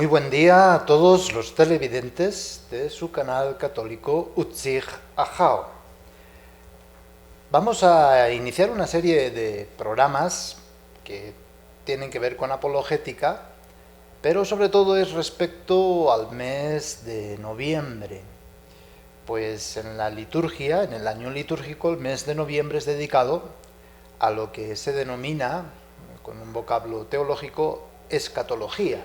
Muy buen día a todos los televidentes de su canal católico Utzig Ajao. Vamos a iniciar una serie de programas que tienen que ver con apologética, pero sobre todo es respecto al mes de noviembre. Pues en la liturgia, en el año litúrgico, el mes de noviembre es dedicado a lo que se denomina, con un vocablo teológico, escatología,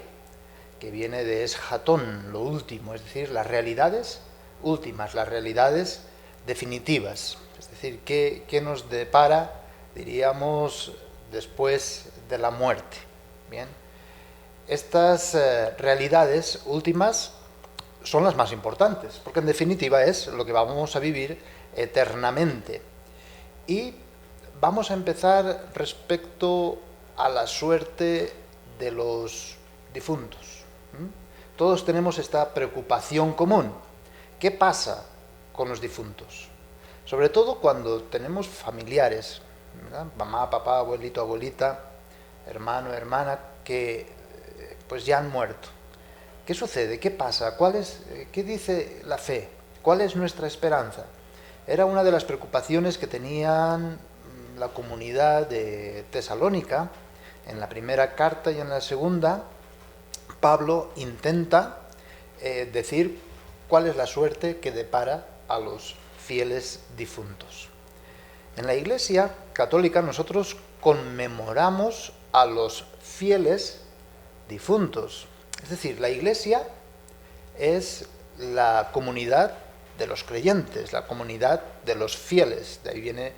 que viene de eschatón, lo último, es decir, las realidades últimas, las realidades definitivas. Es decir, ¿qué nos depara, diríamos, después de la muerte? Bien, estas realidades últimas son las más importantes, porque en definitiva es lo que vamos a vivir eternamente. Y vamos a empezar respecto a la suerte de los difuntos. Todos tenemos esta preocupación común. ¿Qué pasa con los difuntos? Sobre todo cuando tenemos familiares, ¿verdad? Mamá, papá, abuelito, abuelita, hermano, hermana, que pues ya han muerto. ¿Qué sucede? ¿Qué pasa? ¿Qué dice la fe? ¿Cuál es nuestra esperanza? Era una de las preocupaciones que tenían la comunidad de Tesalónica. En la primera carta y en la segunda, Pablo intenta decir cuál es la suerte que depara a los fieles difuntos. En la Iglesia católica nosotros conmemoramos a los fieles difuntos. Es decir, la Iglesia es la comunidad de los creyentes, la comunidad de los fieles. De ahí viene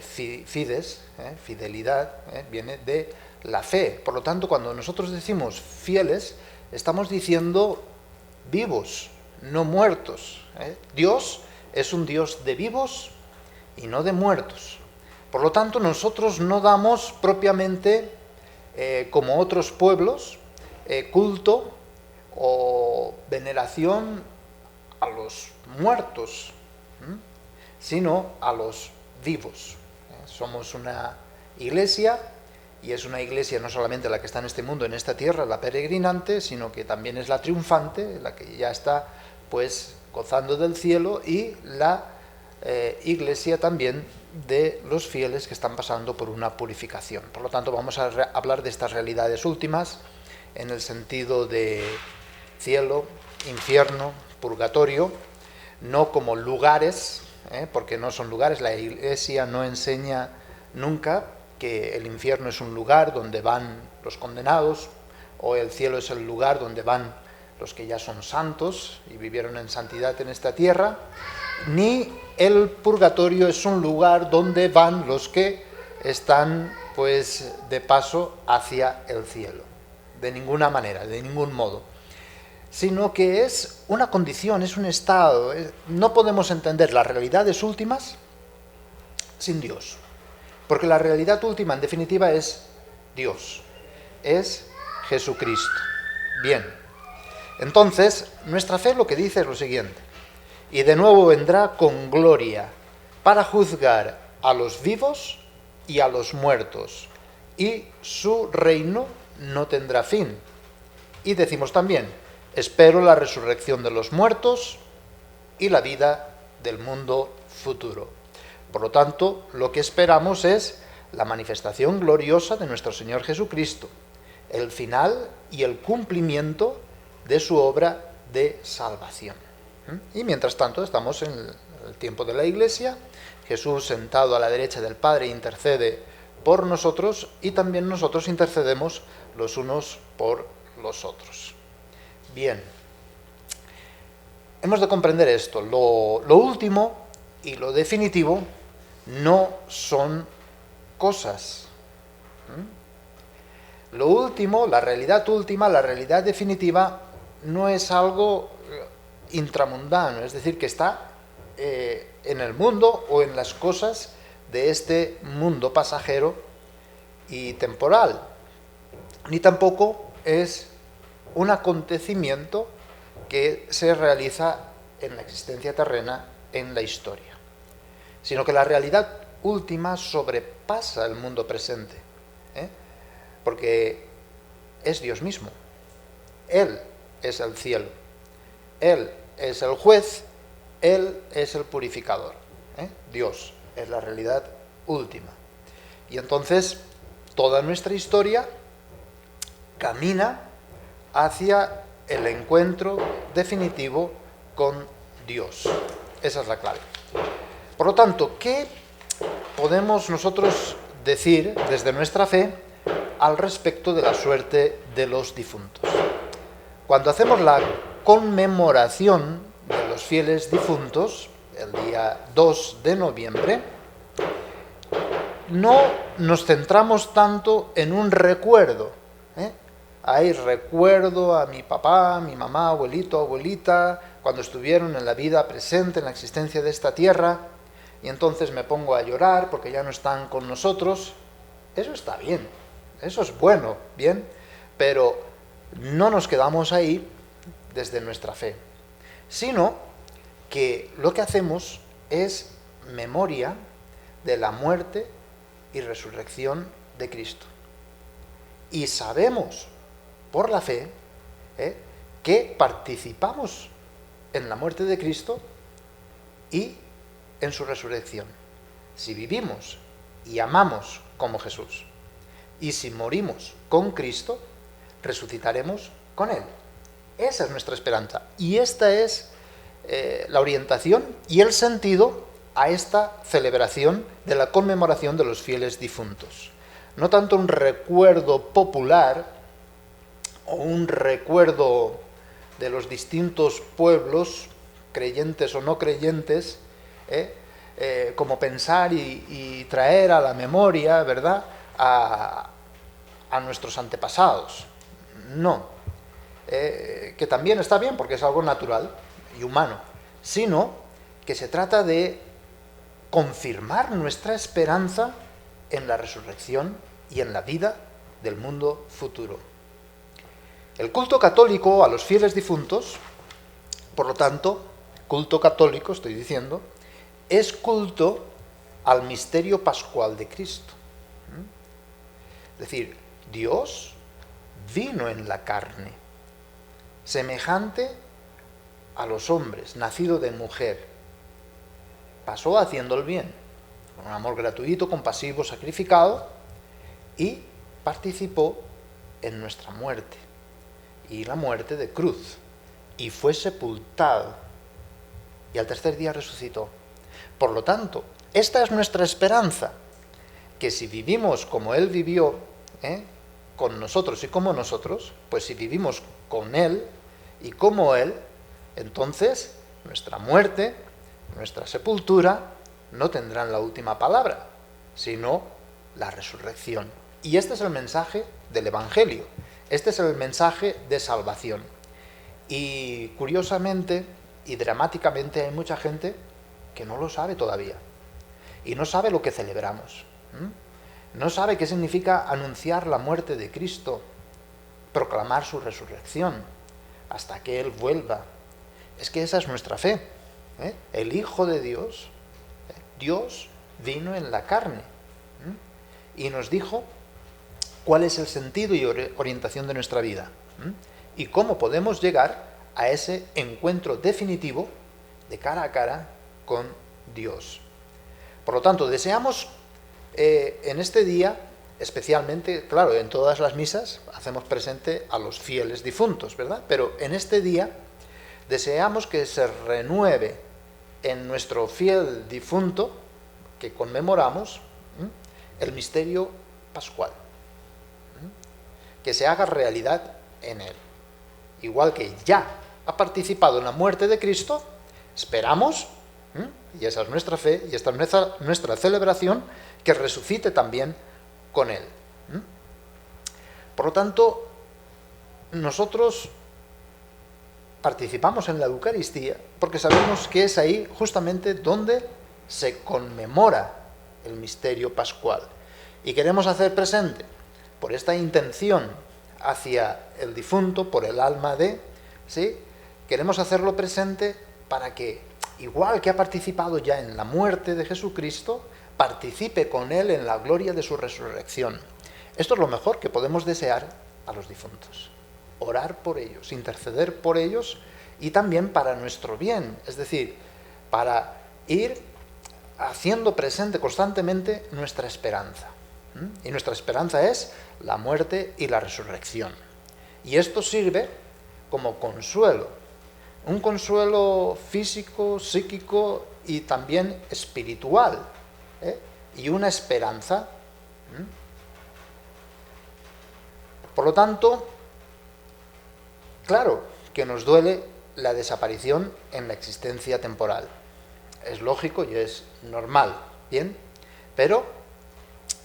fides, fidelidad, viene de la fe. Por lo tanto, cuando nosotros decimos fieles, estamos diciendo vivos, no muertos. Dios es un Dios de vivos y no de muertos. Por lo tanto, nosotros no damos propiamente, como otros pueblos, culto o veneración a los muertos, sino a los vivos. Somos una iglesia, y es una iglesia no solamente la que está en este mundo, en esta tierra, la peregrinante, sino que también es la triunfante, la que ya está pues gozando del cielo, y la iglesia también de los fieles que están pasando por una purificación. Por lo tanto, vamos a hablar de estas realidades últimas en el sentido de cielo, infierno, purgatorio, no como lugares, porque no son lugares. La Iglesia no enseña nunca que el infierno es un lugar donde van los condenados, o el cielo es el lugar donde van los que ya son santos y vivieron en santidad en esta tierra, ni el purgatorio es un lugar donde van los que están pues de paso hacia el cielo. De ninguna manera, de ningún modo. Sino que es una condición, es un estado. No podemos entender las realidades últimas sin Dios. Porque la realidad última, en definitiva, es Dios. Es Jesucristo. Bien. Entonces, nuestra fe lo que dice es lo siguiente. Y de nuevo vendrá con gloria para juzgar a los vivos y a los muertos. Y su reino no tendrá fin. Y decimos también, espero la resurrección de los muertos y la vida del mundo futuro. Por lo tanto, lo que esperamos es la manifestación gloriosa de nuestro Señor Jesucristo, el final y el cumplimiento de su obra de salvación. Y mientras tanto estamos en el tiempo de la Iglesia. Jesús, sentado a la derecha del Padre, intercede por nosotros, y también nosotros intercedemos los unos por los otros. Bien, hemos de comprender esto. Lo último y lo definitivo no son cosas. Lo último, la realidad última, la realidad definitiva, no es algo intramundano, es decir, que está en el mundo o en las cosas de este mundo pasajero y temporal, ni tampoco es un acontecimiento que se realiza en la existencia terrena, en la historia, sino que la realidad última sobrepasa el mundo presente, porque es Dios mismo. Él es el cielo, Él es el juez, Él es el purificador. Dios es la realidad última. Y entonces toda nuestra historia camina hacia el encuentro definitivo con Dios. Esa es la clave. Por lo tanto, ¿qué podemos nosotros decir desde nuestra fe al respecto de la suerte de los difuntos? Cuando hacemos la conmemoración de los fieles difuntos, el día 2 de noviembre, no nos centramos tanto en un recuerdo. Ahí recuerdo a mi papá, mi mamá, abuelito, abuelita, cuando estuvieron en la vida presente, en la existencia de esta tierra, y entonces me pongo a llorar porque ya no están con nosotros. Eso está bien, eso es bueno, bien, pero no nos quedamos ahí desde nuestra fe, sino que lo que hacemos es memoria de la muerte y resurrección de Cristo. Y sabemos por la fe que participamos en la muerte de Cristo y en su resurrección. Si vivimos y amamos como Jesús, y si morimos con Cristo, resucitaremos con Él. Esa es nuestra esperanza. Y esta es la orientación y el sentido a esta celebración de la conmemoración de los fieles difuntos. No tanto un recuerdo popular o un recuerdo de los distintos pueblos, creyentes o no creyentes, como pensar y traer a la memoria, ¿verdad?, a nuestros antepasados. No, que también está bien porque es algo natural y humano, sino que se trata de confirmar nuestra esperanza en la resurrección y en la vida del mundo futuro. El culto católico a los fieles difuntos, por lo tanto, culto católico, estoy diciendo, es culto al misterio pascual de Cristo. Es decir, Dios vino en la carne, semejante a los hombres, nacido de mujer. Pasó haciendo el bien, con un amor gratuito, compasivo, sacrificado, y participó en nuestra muerte, y la muerte de cruz, y fue sepultado, y al tercer día resucitó. Por lo tanto, esta es nuestra esperanza, que si vivimos como Él vivió, con nosotros y como nosotros, pues si vivimos con Él y como Él, entonces nuestra muerte, nuestra sepultura, no tendrán la última palabra, sino la resurrección. Y este es el mensaje del Evangelio, este es el mensaje de salvación. Y curiosamente y dramáticamente hay mucha gente que no lo sabe todavía, y no sabe lo que celebramos. No sabe qué significa anunciar la muerte de Cristo, proclamar su resurrección, hasta que Él vuelva. Es que esa es nuestra fe. El Hijo de Dios, Dios vino en la carne, y nos dijo cuál es el sentido y orientación de nuestra vida, y cómo podemos llegar a ese encuentro definitivo de cara a cara con Dios. Por lo tanto, deseamos en este día, especialmente, claro, en todas las misas hacemos presente a los fieles difuntos, ¿verdad? Pero en este día deseamos que se renueve en nuestro fiel difunto que conmemoramos el misterio pascual, que se haga realidad en él. Igual que ya ha participado en la muerte de Cristo, esperamos, y esa es nuestra fe, y esta es nuestra celebración, que resucite también con Él. Por lo tanto, nosotros participamos en la Eucaristía porque sabemos que es ahí justamente donde se conmemora el misterio pascual. Y queremos hacer presente, por esta intención hacia el difunto, por el alma de, ¿sí?, queremos hacerlo presente para que, igual que ha participado ya en la muerte de Jesucristo, participe con Él en la gloria de su resurrección. Esto es lo mejor que podemos desear a los difuntos. orar por ellos, interceder por ellos y también para nuestro bien, es decir, para ir haciendo presente constantemente nuestra esperanza. Y nuestra esperanza es la muerte y la resurrección. Y esto sirve como consuelo, un consuelo físico, psíquico y también espiritual, y una esperanza. Por lo tanto, claro que nos duele la desaparición en la existencia temporal. Es lógico y es normal, ¿bien? Pero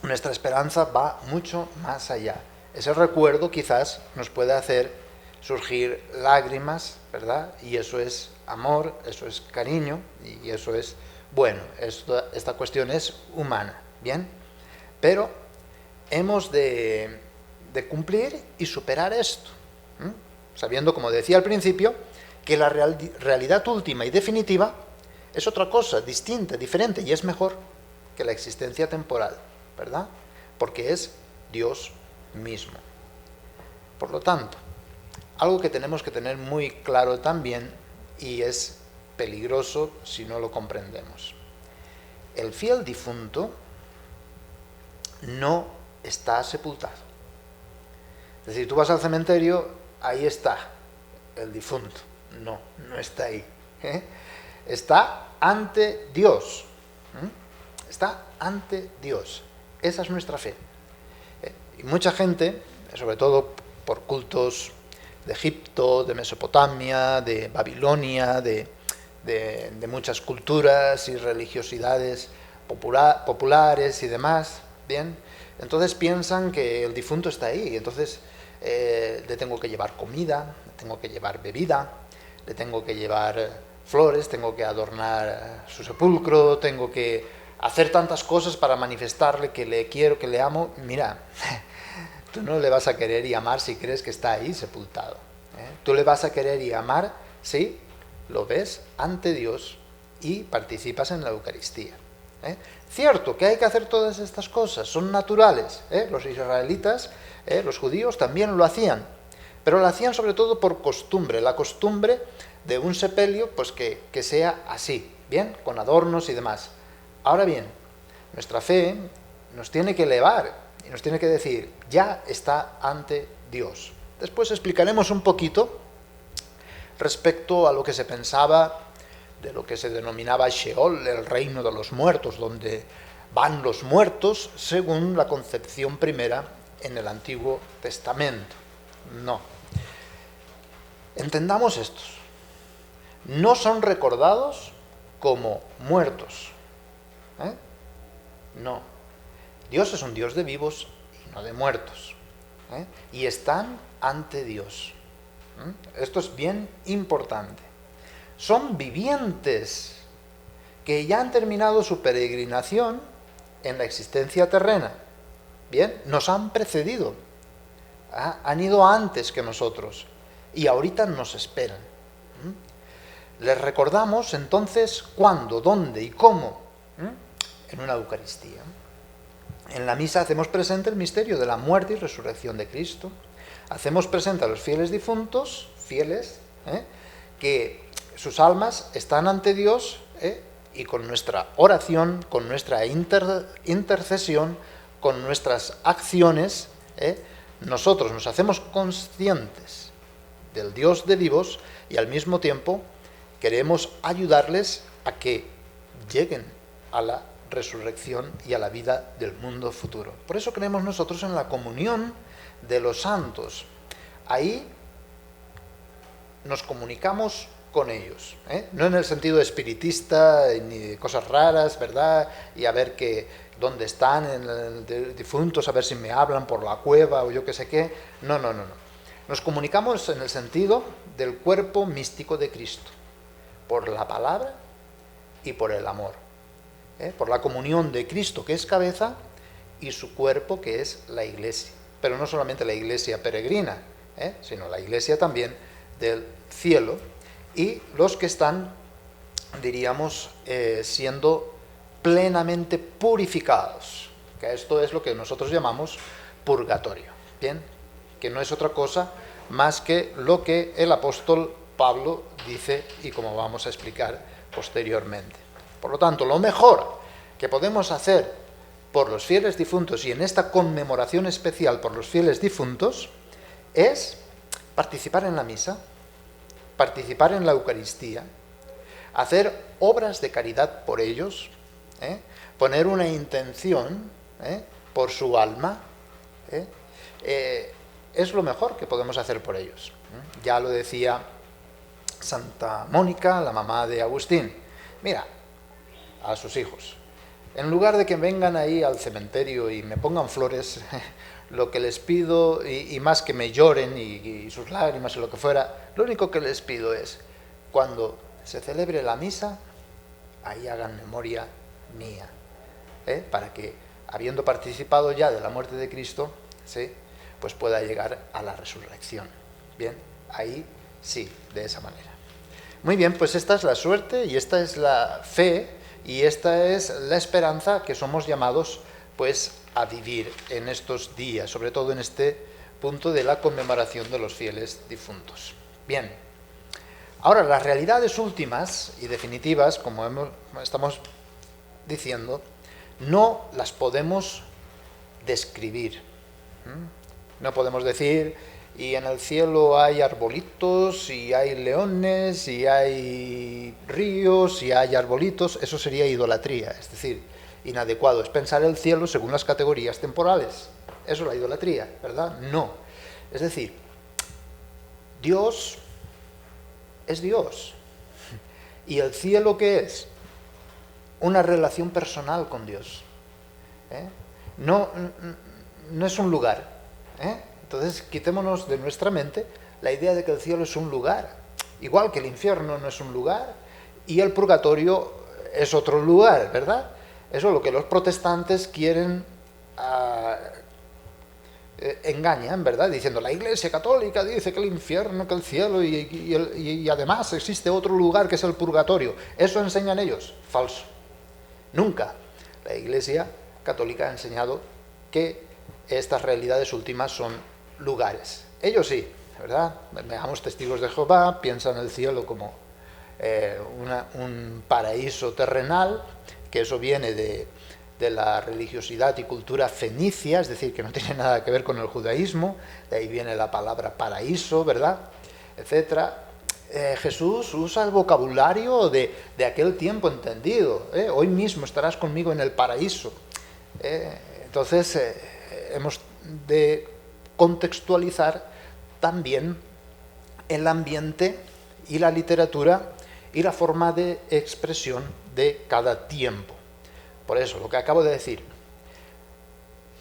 nuestra esperanza va mucho más allá. Ese recuerdo quizás nos puede hacer surgir lágrimas, ¿verdad? Y eso es amor, eso es cariño y eso es bueno. Esta cuestión es humana, ¿bien? Pero hemos de cumplir y superar esto, sabiendo, como decía al principio, que la realidad última y definitiva es otra cosa, distinta, diferente, y es mejor que la existencia temporal, ¿verdad? Porque es Dios mismo. Por lo tanto, algo que tenemos que tener muy claro también, y es peligroso si no lo comprendemos. El fiel difunto no está sepultado. Es decir, tú vas al cementerio, ahí está el difunto. No, no está ahí. Está ante Dios. Está ante Dios. Esa es nuestra fe. Y mucha gente, sobre todo por cultos de Egipto, de Mesopotamia, de Babilonia, de muchas culturas y religiosidades populares y demás, ¿bien? Entonces piensan que el difunto está ahí, entonces le tengo que llevar comida, le tengo que llevar bebida, le tengo que llevar flores, tengo que adornar su sepulcro, tengo que hacer tantas cosas para manifestarle que le quiero, que le amo. Mira, tú no le vas a querer y amar si crees que está ahí sepultado. Tú le vas a querer y amar si lo ves ante Dios y participas en la Eucaristía. Cierto que hay que hacer todas estas cosas, son naturales. Los israelitas, los judíos también lo hacían, pero lo hacían sobre todo por costumbre, la costumbre de un sepelio pues que sea así, bien, con adornos y demás. Ahora bien, nuestra fe nos tiene que elevar y nos tiene que decir, ya está ante Dios. Después explicaremos un poquito respecto a lo que se pensaba de lo que se denominaba Sheol, el reino de los muertos, donde van los muertos según la concepción primera en el Antiguo Testamento. No. Entendamos estos. No son recordados como muertos. No. Dios es un Dios de vivos y no de muertos. Y están ante Dios. Esto es bien importante. Son vivientes que ya han terminado su peregrinación en la existencia terrena. Bien, nos han precedido. Han ido antes que nosotros y ahorita nos esperan. Les recordamos entonces cuándo, dónde y cómo. En una Eucaristía. En la misa hacemos presente el misterio de la muerte y resurrección de Cristo. Hacemos presente a los fieles difuntos, fieles, que sus almas están ante Dios, y con nuestra oración, con nuestra intercesión, con nuestras acciones, nosotros nos hacemos conscientes del Dios de vivos y al mismo tiempo queremos ayudarles a que lleguen a la resurrección y a la vida del mundo futuro. Por eso creemos nosotros en la comunión de los santos. Ahí nos comunicamos con ellos, no en el sentido espiritista ni de cosas raras, ¿verdad? Y a ver dónde están en difuntos, a ver si me hablan por la cueva o yo qué sé qué. No. Nos comunicamos en el sentido del cuerpo místico de Cristo, por la palabra y por el amor, por la comunión de Cristo, que es cabeza, y su cuerpo, que es la Iglesia. Pero no solamente la Iglesia peregrina, sino la Iglesia también del cielo, y los que están, diríamos, siendo plenamente purificados, que esto es lo que nosotros llamamos purgatorio, ¿bien? Que no es otra cosa más que lo que el apóstol Pablo dice y como vamos a explicar posteriormente. Por lo tanto, lo mejor que podemos hacer por los fieles difuntos y en esta conmemoración especial por los fieles difuntos es participar en la misa, participar en la Eucaristía, hacer obras de caridad por ellos, poner una intención por su alma, es lo mejor que podemos hacer por ellos. Ya lo decía Santa Mónica, la mamá de Agustín. Mira, a sus hijos, en lugar de que vengan ahí al cementerio y me pongan flores, lo que les pido, y más que me lloren y sus lágrimas y lo que fuera, lo único que les pido es, cuando se celebre la misa, ahí hagan memoria mía, para que, habiendo participado ya de la muerte de Cristo, ¿sí?, pues pueda llegar a la resurrección. Bien, ahí sí, de esa manera. Muy bien, pues esta es la suerte y esta es la fe y esta es la esperanza que somos llamados pues a vivir en estos días, sobre todo en este punto de la conmemoración de los fieles difuntos. Bien, ahora las realidades últimas y definitivas, como estamos diciendo, no las podemos describir. No podemos decir, y en el cielo hay arbolitos, y hay leones, y hay ríos, y hay arbolitos. Eso sería idolatría, es decir, inadecuado. Es pensar el cielo según las categorías temporales. Eso es la idolatría, ¿verdad? No. Es decir, Dios es Dios. ¿Y el cielo qué es? Una relación personal con Dios. No es un lugar. Entonces, quitémonos de nuestra mente la idea de que el cielo es un lugar. Igual que el infierno no es un lugar y el purgatorio es otro lugar, ¿verdad? Eso es lo que los protestantes quieren, engañan, ¿verdad? Diciendo, la Iglesia Católica dice que el infierno, que el cielo y además existe otro lugar que es el purgatorio. Eso enseñan ellos. Falso. Nunca la Iglesia Católica ha enseñado que estas realidades últimas son lugares. Ellos sí, ¿verdad? Veamos testigos de Jehová, piensan el cielo como un paraíso terrenal, que eso viene de la religiosidad y cultura fenicia, es decir, que no tiene nada que ver con el judaísmo, de ahí viene la palabra paraíso, ¿verdad?, etcétera. Jesús usa el vocabulario de aquel tiempo entendido. Hoy mismo estarás conmigo en el paraíso. Entonces, hemos de contextualizar también el ambiente y la literatura y la forma de expresión de cada tiempo. Por eso, lo que acabo de decir,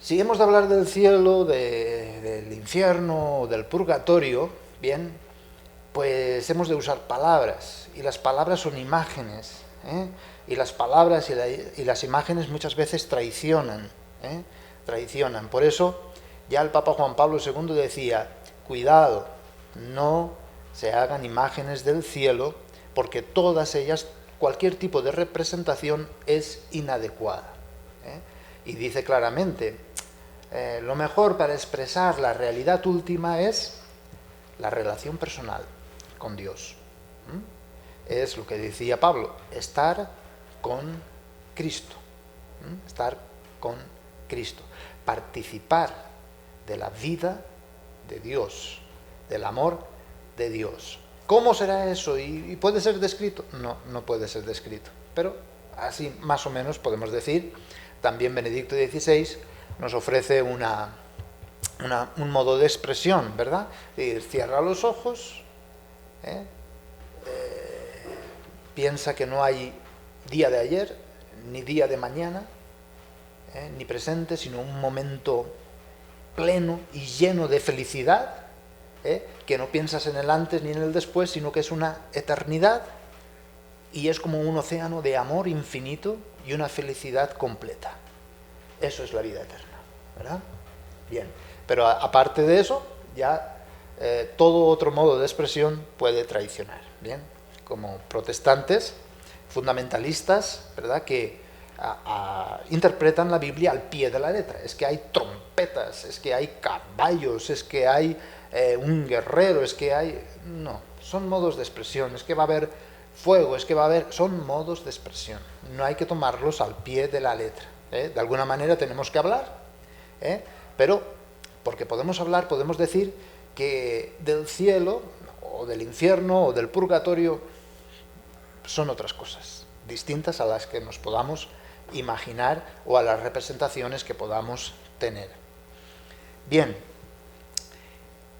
si hemos de hablar del cielo, del infierno o del purgatorio, bien, pues hemos de usar palabras, y las palabras son imágenes, y las palabras y las imágenes muchas veces traicionan. Por eso ya el Papa Juan Pablo II decía, cuidado, no se hagan imágenes del cielo, porque todas ellas, cualquier tipo de representación es inadecuada. Y dice claramente, lo mejor para expresar la realidad última es la relación personal con Dios. Es lo que decía Pablo, estar con Cristo. Estar con Cristo. Participar de la vida de Dios, del amor de Dios. ¿Cómo será eso? ¿Y puede ser descrito? No, no puede ser descrito. Pero así más o menos podemos decir, también Benedicto XVI nos ofrece un modo de expresión, ¿verdad? Es decir, cierra los ojos, piensa que no hay día de ayer, ni día de mañana, ni presente, sino un momento pleno y lleno de felicidad, que no piensas en el antes ni en el después, sino que es una eternidad y es como un océano de amor infinito y una felicidad completa. Eso es la vida eterna, ¿verdad? Bien, pero aparte de eso, ya todo otro modo de expresión puede traicionar, ¿bien? Como protestantes, fundamentalistas, ¿verdad?, que interpretan la Biblia al pie de la letra. Es que hay trompetas, es que hay caballos, es que hay un guerrero, es que hay... No, son modos de expresión, es que va a haber fuego, es que va a haber... Son modos de expresión, no hay que tomarlos al pie de la letra. De alguna manera tenemos que hablar, pero porque podemos hablar, podemos decir que del cielo, o del infierno, o del purgatorio, son otras cosas, distintas a las que nos podamos imaginar o a las representaciones que podamos tener. Bien,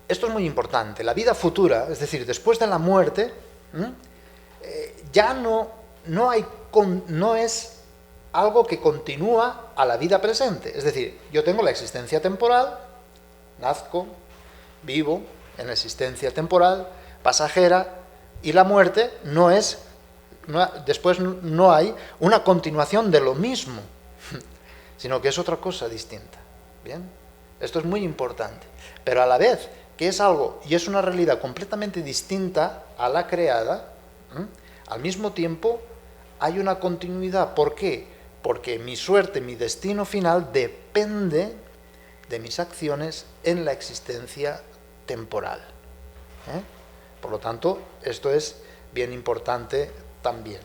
esto es muy importante. La vida futura, es decir, después de la muerte, ya no es algo que continúa a la vida presente. Es decir, yo tengo la existencia temporal, nazco, vivo en la existencia temporal, pasajera, y la muerte después no hay una continuación de lo mismo, sino que es otra cosa distinta. ¿Bien? Esto es muy importante. Pero a la vez que es algo y es una realidad completamente distinta a la creada, al mismo tiempo hay una continuidad. ¿Por qué? Porque mi suerte, mi destino final depende de mis acciones en la existencia temporal. Por lo tanto, esto es bien importante también,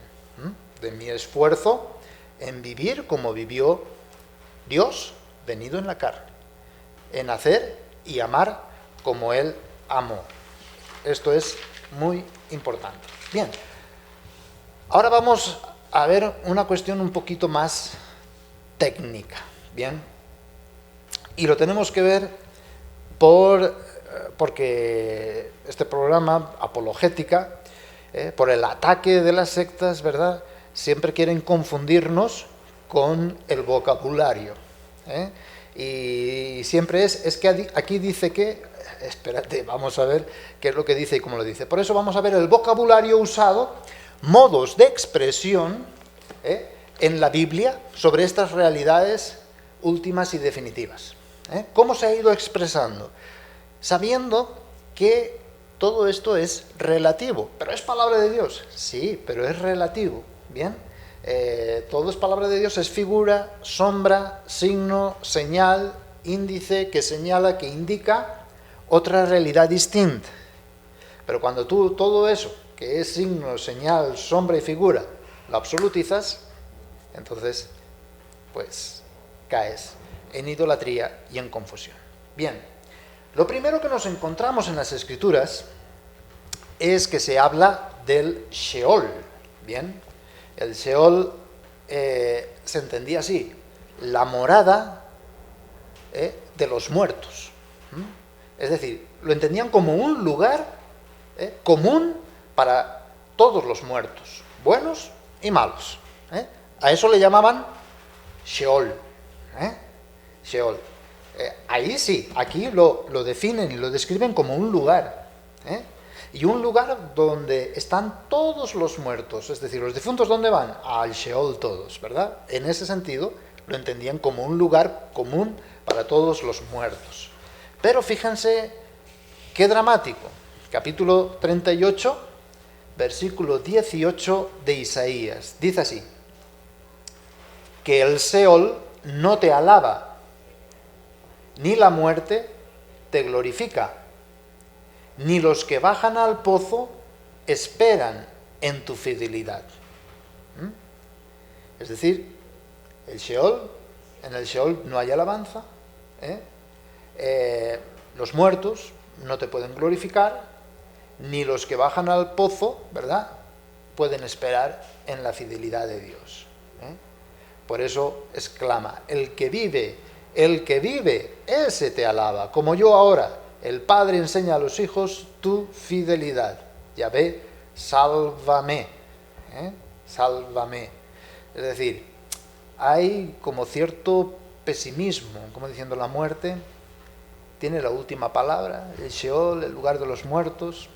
de mi esfuerzo en vivir como vivió Dios venido en la carne, en hacer y amar como Él amó. Esto es muy importante. Bien, ahora vamos a ver una cuestión un poquito más técnica, ¿bien? Y lo tenemos que ver porque este programa, Apologética, por el ataque de las sectas, ¿verdad?, siempre quieren confundirnos con el vocabulario. Y siempre es que aquí dice que... Espérate, vamos a ver qué es lo que dice y cómo lo dice. Por eso vamos a ver el vocabulario usado, modos de expresión en la Biblia sobre estas realidades últimas y definitivas. ¿Cómo se ha ido expresando? Sabiendo que todo esto es relativo. ¿Pero es palabra de Dios? Sí, pero es relativo. ¿Bien? Todo es palabra de Dios, es figura, sombra, signo, señal, índice que señala, que indica otra realidad distinta. Pero cuando tú todo eso, que es signo, señal, sombra y figura, lo absolutizas, entonces, pues, caes en idolatría y en confusión. Bien, lo primero que nos encontramos en las Escrituras es que se habla del Sheol. Bien, el Sheol se entendía así, la morada de los muertos. Es decir, lo entendían como un lugar común para todos los muertos, buenos y malos. A eso le llamaban Sheol. Sheol. Ahí sí, aquí lo definen y lo describen como un lugar. Y un lugar donde están todos los muertos, es decir, los difuntos, ¿dónde van? Al Sheol todos, ¿verdad? En ese sentido lo entendían como un lugar común para todos los muertos. Pero fíjense qué dramático. Capítulo 38, versículo 18 de Isaías. Dice así: que el Seol no te alaba, ni la muerte te glorifica, ni los que bajan al pozo esperan en tu fidelidad. Es decir, el Sheol, en el Sheol no hay alabanza, los muertos no te pueden glorificar, ni los que bajan al pozo, ¿verdad?, pueden esperar en la fidelidad de Dios. Por eso exclama: el que vive, ese te alaba, como yo ahora. El Padre enseña a los hijos tu fidelidad. Yahvé, sálvame. Sálvame. Es decir, hay como cierto pesimismo, como diciendo, la muerte tiene la última palabra, el Sheol, el lugar de los muertos,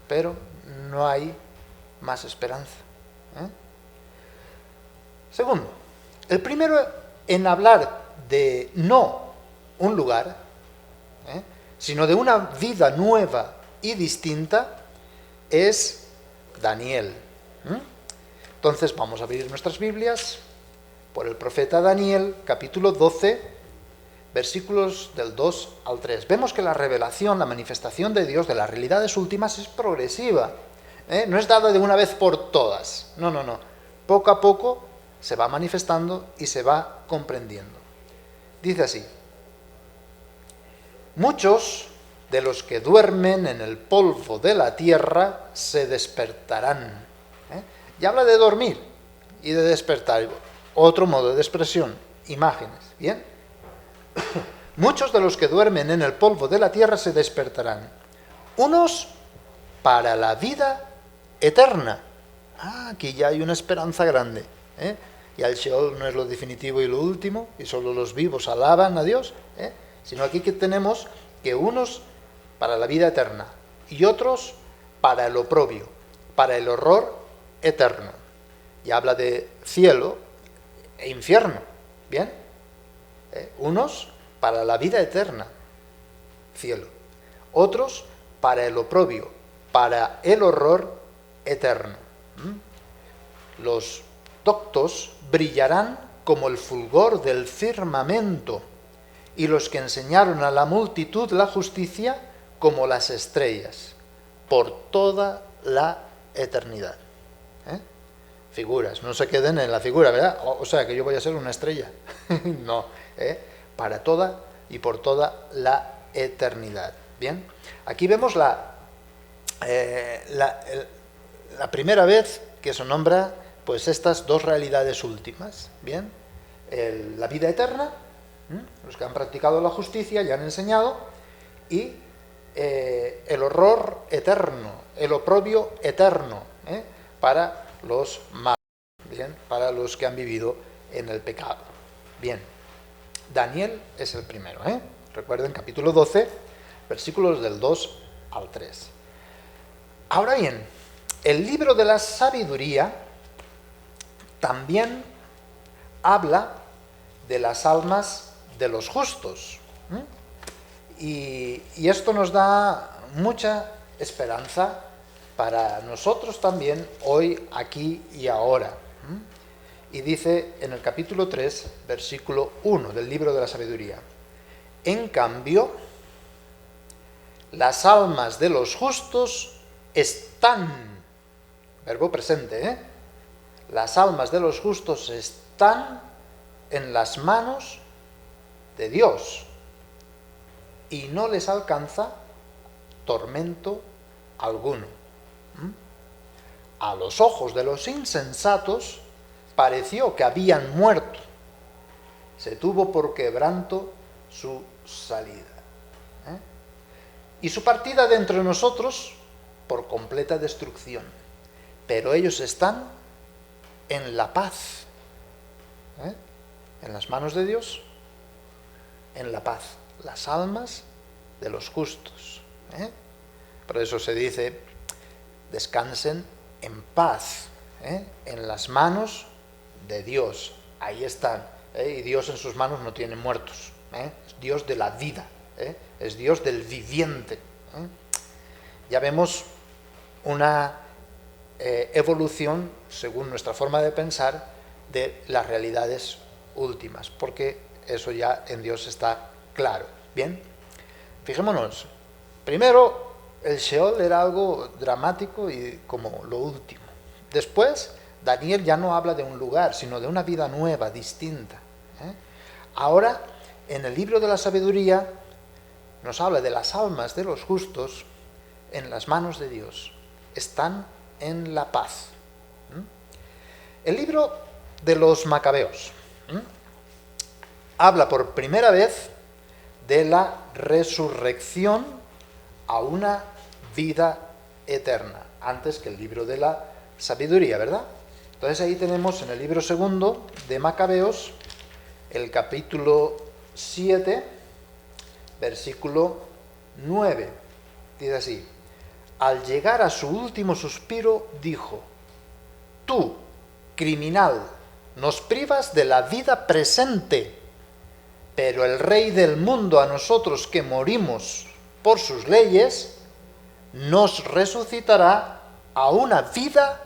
pero no hay más esperanza. Segundo, el primero en hablar de no un lugar, sino de una vida nueva y distinta, es Daniel. Entonces vamos a abrir nuestras Biblias por el profeta Daniel, capítulo 12, versículos del 2 al 3. Vemos que la revelación, la manifestación de Dios, de las realidades últimas, es progresiva. No es dada de una vez por todas. No, no, no. Poco a poco se va manifestando y se va comprendiendo. Dice así: muchos de los que duermen en el polvo de la tierra se despertarán. Y habla de dormir y de despertar. Otro modo de expresión, imágenes. ¿Bien? Muchos de los que duermen en el polvo de la tierra se despertarán. Unos para la vida eterna. Aquí ya hay una esperanza grande. Ya el Sheol no es lo definitivo y lo último, y solo los vivos alaban a Dios, sino aquí que tenemos que unos para la vida eterna y otros para el oprobio, para el horror eterno. Y habla de cielo e infierno. ¿Bien? Unos para la vida eterna, cielo. Otros para el oprobio, para el horror eterno. Los doctos brillarán como el fulgor del firmamento, y los que enseñaron a la multitud la justicia como las estrellas, por toda la eternidad. Figuras, no se queden en la figura, ¿verdad? O sea, que yo voy a ser una estrella. No, para toda y por toda la eternidad. Bien, aquí vemos la primera vez que se nombra pues estas dos realidades últimas. Bien, la vida eterna, los que han practicado la justicia y han enseñado, y el horror eterno, el oprobio eterno, para los malos, bien, para los que han vivido en el pecado. Bien, Daniel es el primero, recuerden, capítulo 12, versículos del 2 al 3. Ahora bien, el libro de la sabiduría también habla de las almas de los justos, y esto nos da mucha esperanza para nosotros también, hoy, aquí y ahora. Y dice en el capítulo 3, versículo 1 del libro de la sabiduría: en cambio, las almas de los justos están, verbo presente, las almas de los justos están en las manos de Dios, y no les alcanza tormento alguno. A los ojos de los insensatos pareció que habían muerto. Se tuvo por quebranto su salida. Y su partida de entre nosotros por completa destrucción. Pero ellos están en la paz. En las manos de Dios, en la paz. Las almas de los justos. Por eso se dice: descansen en paz, en las manos de Dios. Ahí están, y Dios en sus manos no tiene muertos, es Dios de la vida, es Dios del viviente. Ya vemos una evolución, según nuestra forma de pensar, de las realidades últimas, porque eso ya en Dios está claro. Bien, fijémonos. Primero, el Sheol era algo dramático y como lo último. Después, Daniel ya no habla de un lugar, sino de una vida nueva, distinta. Ahora, en el libro de la sabiduría, nos habla de las almas de los justos en las manos de Dios. Están en la paz. El libro de los Macabeos habla por primera vez de la resurrección a una vida eterna, antes que el libro de la sabiduría, ¿verdad? Entonces ahí tenemos en el libro segundo de Macabeos, el capítulo 7, versículo 9. Dice así: al llegar a su último suspiro, dijo: tú, criminal, nos privas de la vida presente, pero el Rey del mundo, a nosotros que morimos por sus leyes, nos resucitará a una vida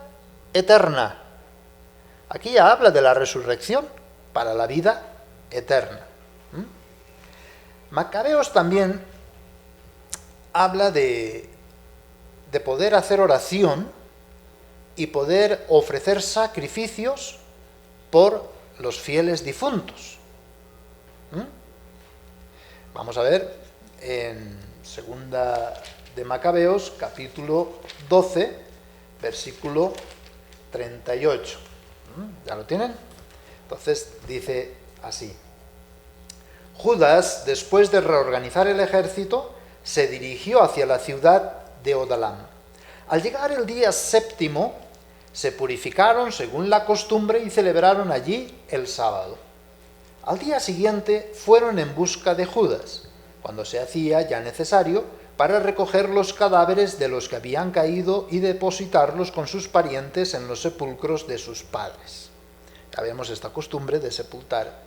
eterna. Aquí ya habla de la resurrección para la vida eterna. Macabeos también habla de poder hacer oración y poder ofrecer sacrificios por los fieles difuntos. Vamos a ver en segunda de Macabeos, capítulo 12, versículo 38. ¿Ya lo tienen? Entonces dice así: Judas, después de reorganizar el ejército, se dirigió hacia la ciudad de Odalam. Al llegar el día séptimo, se purificaron según la costumbre y celebraron allí el sábado. Al día siguiente fueron en busca de Judas, cuando se hacía ya necesario para recoger los cadáveres de los que habían caído y depositarlos con sus parientes en los sepulcros de sus padres. Ya vemos esta costumbre de sepultar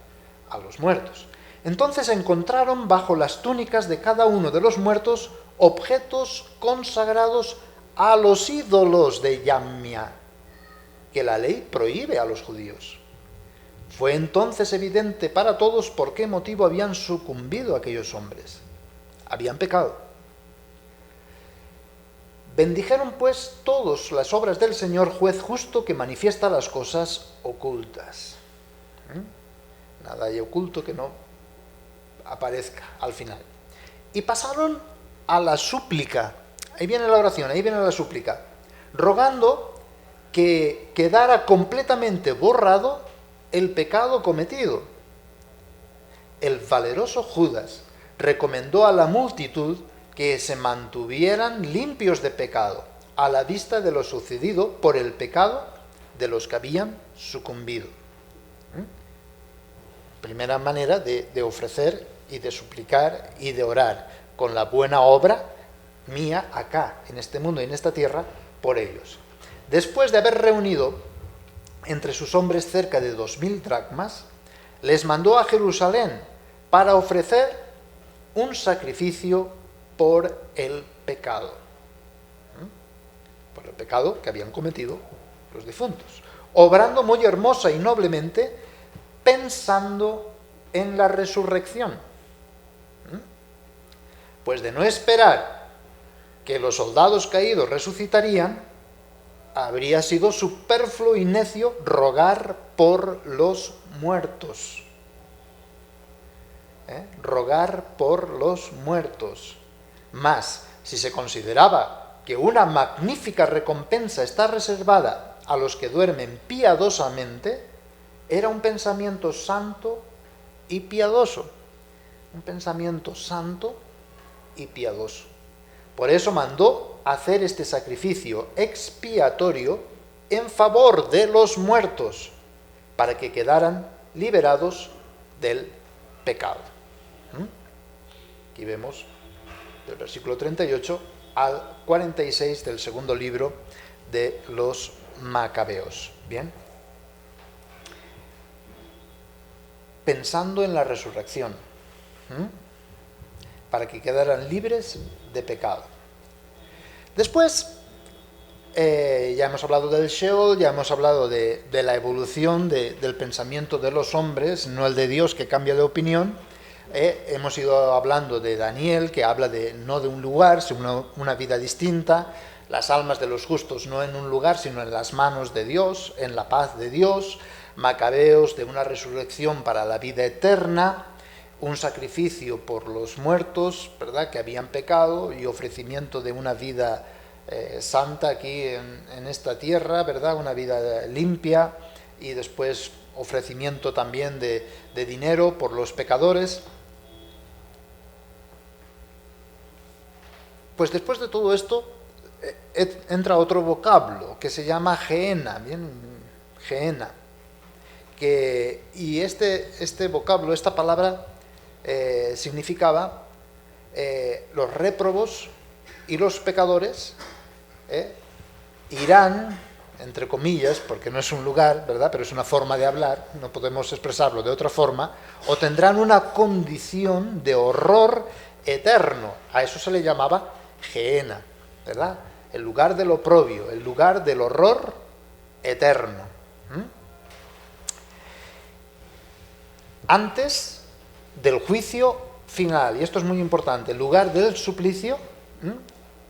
a los muertos. Entonces encontraron bajo las túnicas de cada uno de los muertos objetos consagrados a los ídolos de Yamnia, que la ley prohíbe a los judíos. Fue entonces evidente para todos por qué motivo habían sucumbido aquellos hombres. Habían pecado. Bendijeron pues todos las obras del Señor, juez justo, que manifiesta las cosas ocultas. Nada hay oculto que no aparezca al final. Y pasaron a la súplica. Ahí viene la oración, ahí viene la súplica, rogando que quedara completamente borrado el pecado cometido. El valeroso Judas recomendó a la multitud que se mantuvieran limpios de pecado a la vista de lo sucedido por el pecado de los que habían sucumbido. Primera manera de ofrecer y de suplicar y de orar con la buena obra mía acá, en este mundo y en esta tierra, por ellos. Después de haber reunido entre sus hombres cerca de 2000 dracmas, les mandó a Jerusalén para ofrecer un sacrificio por el pecado. Por el pecado que habían cometido los difuntos. Obrando muy hermosa y noblemente, pensando en la resurrección. Pues de no esperar que los soldados caídos resucitarían, habría sido superfluo y necio rogar por los muertos. Rogar por los muertos. Mas, si se consideraba que una magnífica recompensa está reservada a los que duermen piadosamente, era un pensamiento santo y piadoso. Un pensamiento santo y piadoso. Por eso mandó hacer este sacrificio expiatorio en favor de los muertos, para que quedaran liberados del pecado. Aquí vemos del versículo 38 al 46 del segundo libro de los Macabeos. Bien. Pensando en la resurrección, para que quedaran libres de pecado. Después, ya hemos hablado del Sheol, ya hemos hablado de la evolución del pensamiento de los hombres, no el de Dios, que cambia de opinión. Hemos ido hablando de Daniel, que habla no de un lugar, sino una vida distinta. Las almas de los justos no en un lugar, sino en las manos de Dios, en la paz de Dios. Macabeos, de una resurrección para la vida eterna, un sacrificio por los muertos, ¿verdad?, que habían pecado, y ofrecimiento de una vida santa aquí en esta tierra, ¿verdad?, una vida limpia, y después ofrecimiento también de dinero por los pecadores. Pues después de todo esto entra otro vocablo que se llama Gehenna, bien, Gehenna, y este vocablo, esta palabra significaba los réprobos y los pecadores irán, entre comillas, porque no es un lugar, ¿verdad?, pero es una forma de hablar, no podemos expresarlo de otra forma, o tendrán una condición de horror eterno. A eso se le llamaba Gehenna, ¿verdad?, el lugar del oprobio, el lugar del horror eterno. Antes del juicio final, y esto es muy importante, el lugar del suplicio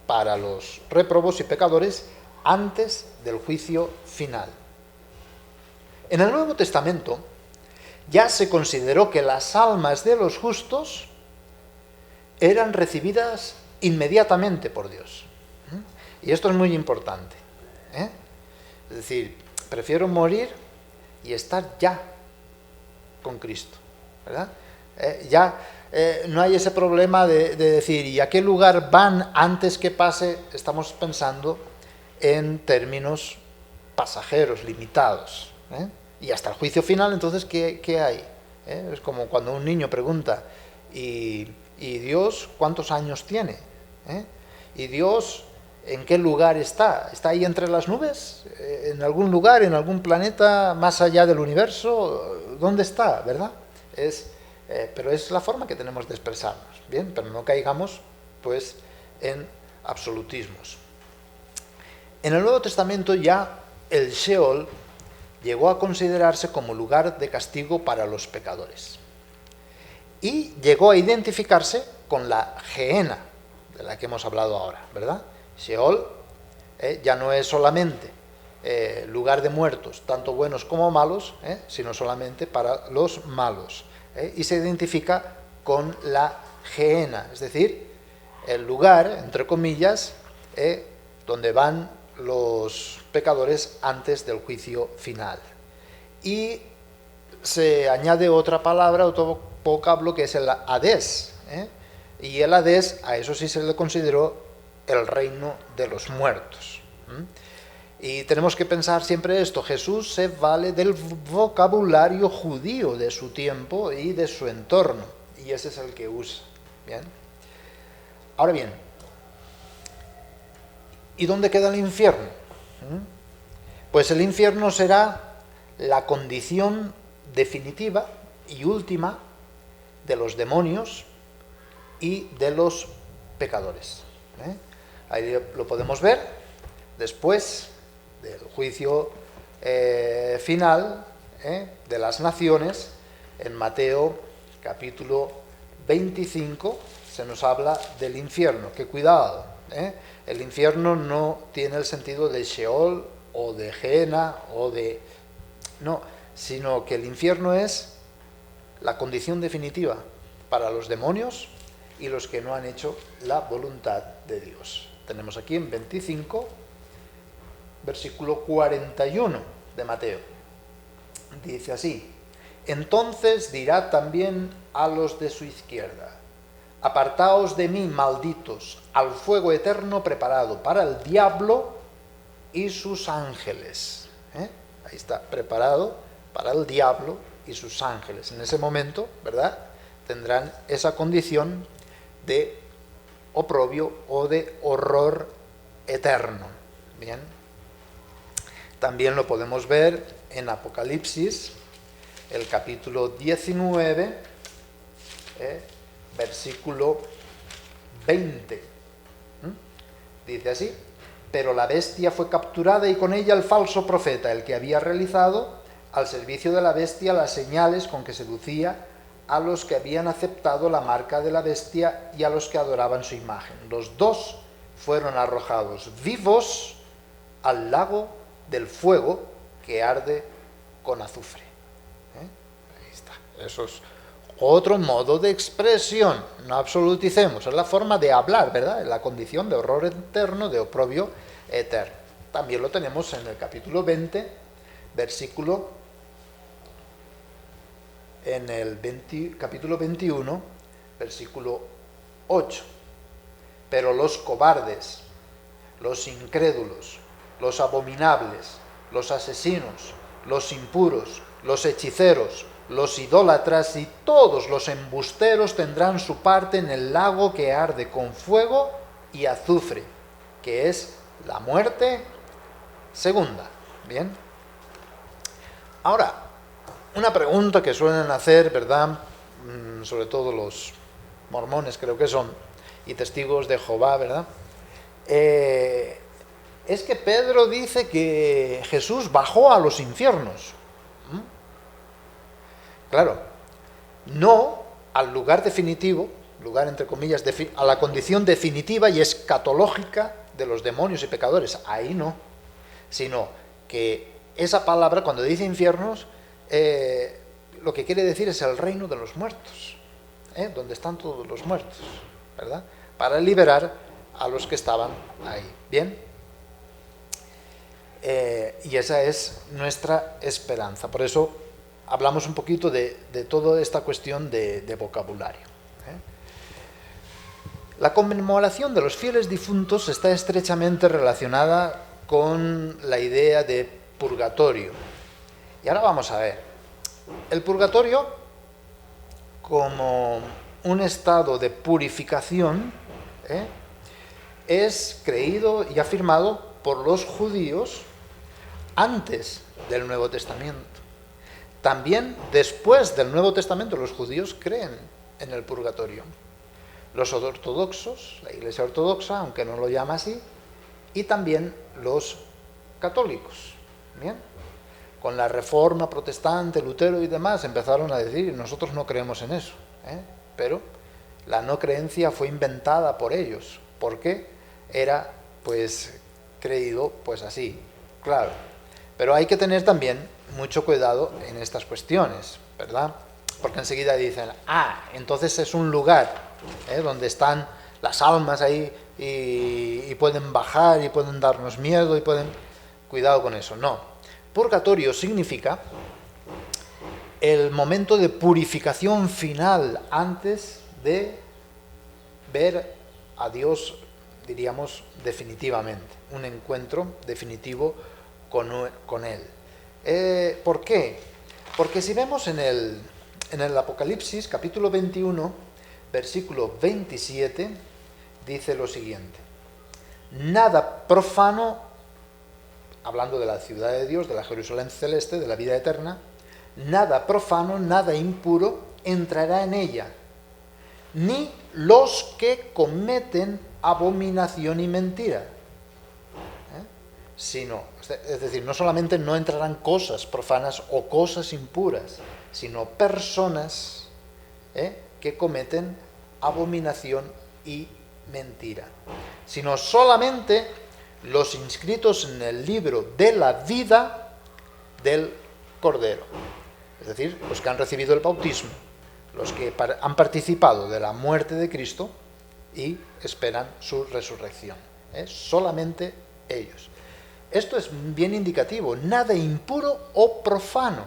para los réprobos y pecadores antes del juicio final. En el Nuevo Testamento ya se consideró que las almas de los justos eran recibidas inmediatamente por Dios. Y esto es muy importante. Es decir, prefiero morir y estar ya con Cristo, ¿verdad? No hay ese problema de decir, ¿y a qué lugar van antes que pase? Estamos pensando en términos pasajeros, limitados. Y hasta el juicio final, entonces, ¿qué hay? Es como cuando un niño pregunta, ¿y Dios cuántos años tiene? ¿Y Dios en qué lugar está? ¿Está ahí entre las nubes? ¿En algún lugar, en algún planeta más allá del universo? ¿Dónde está? ¿Verdad? Pero es la forma que tenemos de expresarnos, ¿bien? Pero no caigamos, pues, en absolutismos. En el Nuevo Testamento ya el Sheol llegó a considerarse como lugar de castigo para los pecadores. Y llegó a identificarse con la Gehenna, de la que hemos hablado ahora, ¿verdad? Sheol ya no es solamente lugar de muertos, tanto buenos como malos, sino solamente para los malos. Y se identifica con la Gehenna, es decir, el lugar, entre comillas, donde van los pecadores antes del juicio final. Y se añade otra palabra, otro vocablo, que es el Hades. Y el Hades, a eso sí se le consideró el reino de los muertos. Y tenemos que pensar siempre esto, Jesús se vale del vocabulario judío de su tiempo y de su entorno, y ese es el que usa. ¿Bien? Ahora bien, ¿y dónde queda el infierno? Pues el infierno será la condición definitiva y última de los demonios y de los pecadores. Ahí lo podemos ver después del juicio final de las naciones. En Mateo capítulo 25 se nos habla del infierno. Que cuidado, el infierno no tiene el sentido de Sheol o de Gehenna no, sino que el infierno es la condición definitiva para los demonios y los que no han hecho la voluntad de Dios. Tenemos aquí en 25, versículo 41 de Mateo. Dice así: entonces dirá también a los de su izquierda: apartaos de mí, malditos, al fuego eterno preparado para el diablo y sus ángeles. Ahí está, preparado para el diablo y sus ángeles. En ese momento, ¿verdad?, tendrán esa condición de oprobio o de horror eterno. Bien. También lo podemos ver en Apocalipsis, el capítulo 19, versículo 20. Dice así: pero la bestia fue capturada y con ella el falso profeta, el que había realizado al servicio de la bestia las señales con que seducía a los que habían aceptado la marca de la bestia y a los que adoraban su imagen. Los dos fueron arrojados vivos al lago del fuego que arde con azufre. Ahí está. Eso es otro modo de expresión. No absoluticemos, es la forma de hablar, ¿verdad? La condición de horror eterno, de oprobio eterno. También lo tenemos en el capítulo 20, versículo en el capítulo 21, versículo 8. Pero los cobardes, los incrédulos, los abominables, los asesinos, los impuros, los hechiceros, los idólatras y todos los embusteros tendrán su parte en el lago que arde con fuego y azufre, que es la muerte segunda. Bien. Ahora, una pregunta que suelen hacer, ¿verdad?, sobre todo los mormones, creo que son, y testigos de Jehová, ¿verdad?, es que Pedro dice que Jesús bajó a los infiernos. Claro, no al lugar definitivo, lugar entre comillas, a la condición definitiva y escatológica de los demonios y pecadores. Ahí no, sino que esa palabra, cuando dice infiernos, lo que quiere decir es el reino de los muertos, donde están todos los muertos, ¿verdad? Para liberar a los que estaban ahí. ¿Bien? Y esa es nuestra esperanza. Por eso hablamos un poquito de toda esta cuestión de vocabulario. La conmemoración de los fieles difuntos está estrechamente relacionada con la idea de purgatorio. Y ahora vamos a ver. El purgatorio, como un estado de purificación, es creído y afirmado por los judíos antes del Nuevo Testamento. También después del Nuevo Testamento los judíos creen en el purgatorio. Los ortodoxos, la Iglesia ortodoxa, aunque no lo llama así, y también los católicos. ¿Bien? Con la Reforma protestante, Lutero y demás, empezaron a decir, nosotros no creemos en eso. Pero la no creencia fue inventada por ellos. ¿Por qué? Era, pues, creído, pues así, claro. Pero hay que tener también mucho cuidado en estas cuestiones, ¿verdad? Porque enseguida dicen, entonces es un lugar donde están las almas ahí y pueden bajar y pueden darnos miedo y pueden... Cuidado con eso, no. Purgatorio significa el momento de purificación final antes de ver a Dios, diríamos, definitivamente. Un encuentro definitivo con Él. ¿Por qué? Porque si vemos en el Apocalipsis, capítulo 21, versículo 27, dice lo siguiente: nada profano, hablando de la ciudad de Dios, de la Jerusalén celeste, de la vida eterna, nada profano, nada impuro entrará en ella, ni los que cometen abominación y mentira. Sino, es decir, no solamente no entrarán cosas profanas o cosas impuras, sino personas que cometen abominación y mentira, sino solamente los inscritos en el libro de la vida del Cordero, es decir, los que han recibido el bautismo, los que han participado de la muerte de Cristo y esperan su resurrección, solamente ellos. Esto es bien indicativo, nada impuro o profano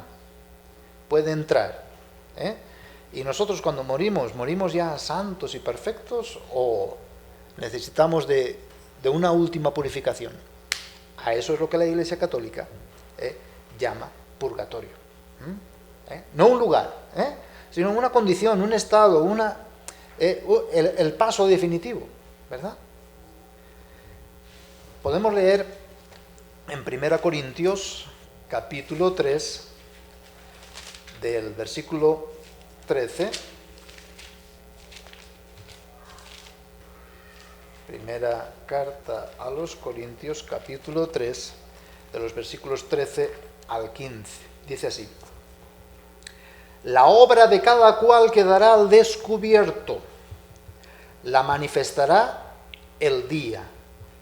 puede entrar. Y nosotros cuando morimos ya santos y perfectos, o necesitamos de una última purificación. A eso es lo que la Iglesia Católica llama purgatorio. No un lugar, sino una condición, un estado, el paso definitivo, ¿verdad? Podemos leer en 1 Corintios, capítulo 3, del versículo 13, primera carta a los Corintios, capítulo 3, de los versículos 13 al 15. Dice así: la obra de cada cual quedará al descubierto, la manifestará el día,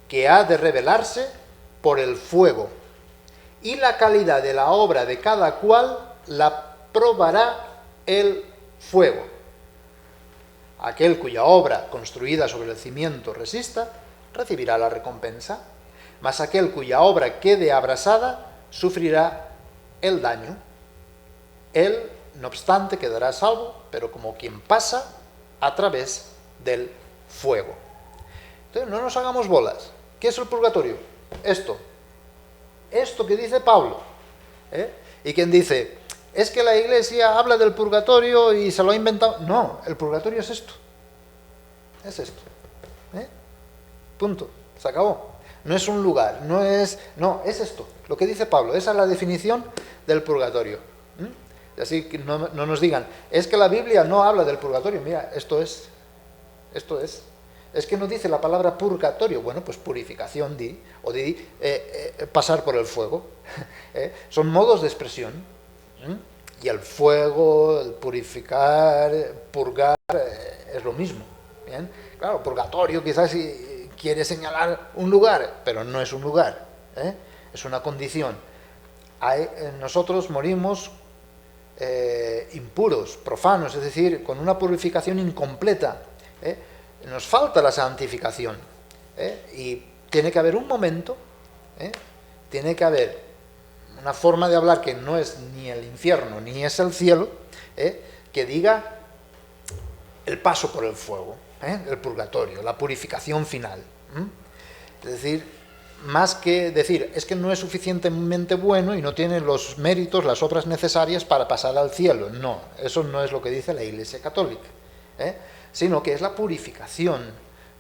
que ha de revelarse por el fuego, y la calidad de la obra de cada cual la probará el fuego. Aquel cuya obra construida sobre el cimiento resista, recibirá la recompensa, mas aquel cuya obra quede abrasada, sufrirá el daño. Él, no obstante, quedará a salvo, pero como quien pasa a través del fuego. Entonces, no nos hagamos bolas. ¿Qué es el purgatorio? Esto que dice Pablo. Y quien dice, es que la Iglesia habla del purgatorio y se lo ha inventado. No, el purgatorio es esto. Es esto. Punto. Se acabó. No es un lugar, es esto. Lo que dice Pablo, esa es la definición del purgatorio. Así que no nos digan, es que la Biblia no habla del purgatorio. Mira, esto es. Es que no dice la palabra purgatorio. Bueno, pues purificación, pasar por el fuego. Son modos de expresión. Y el fuego, el purificar, purgar, es lo mismo. ¿Bien? Claro, purgatorio quizás quiere señalar un lugar, pero no es un lugar, es una condición. Nosotros morimos impuros, profanos, es decir, con una purificación incompleta. Nos falta la santificación. Y tiene que haber un momento, tiene que haber una forma de hablar que no es ni el infierno ni es el cielo, que diga el paso por el fuego, el purgatorio, la purificación final. Es decir, más que decir, es que no es suficientemente bueno y no tiene los méritos, las obras necesarias para pasar al cielo. No, eso no es lo que dice la Iglesia Católica, sino que es la purificación